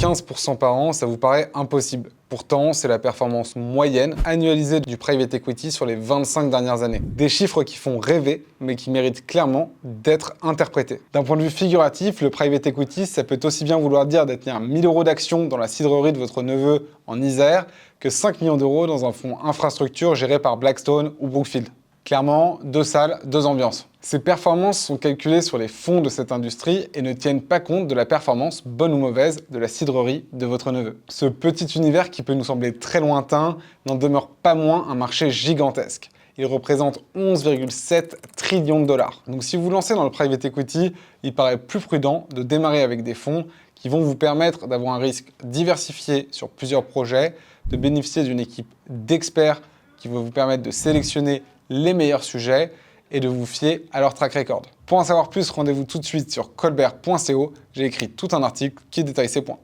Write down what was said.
15% par an, ça vous paraît impossible. Pourtant, c'est la performance moyenne annualisée du private equity sur les 25 dernières années. Des chiffres qui font rêver, mais qui méritent clairement d'être interprétés. D'un point de vue figuratif, le private equity, ça peut aussi bien vouloir dire détenir 1000 € d'actions dans la cidrerie de votre neveu en Isère que 5 millions d'euros dans un fonds infrastructure géré par Blackstone ou Brookfield. Clairement, 2 salles, 2 ambiances. Ces performances sont calculées sur les fonds de cette industrie et ne tiennent pas compte de la performance, bonne ou mauvaise, de la cidrerie de votre neveu. Ce petit univers qui peut nous sembler très lointain n'en demeure pas moins un marché gigantesque. Il représente 11,7 trillions de dollars. Donc si vous vous lancez dans le private equity, il paraît plus prudent de démarrer avec des fonds qui vont vous permettre d'avoir un risque diversifié sur plusieurs projets, de bénéficier d'une équipe d'experts qui va vous permettre de sélectionner les meilleurs sujets et de vous fier à leur track record. Pour en savoir plus, rendez-vous tout de suite sur colbert.co. J'ai écrit tout un article qui détaille ces points.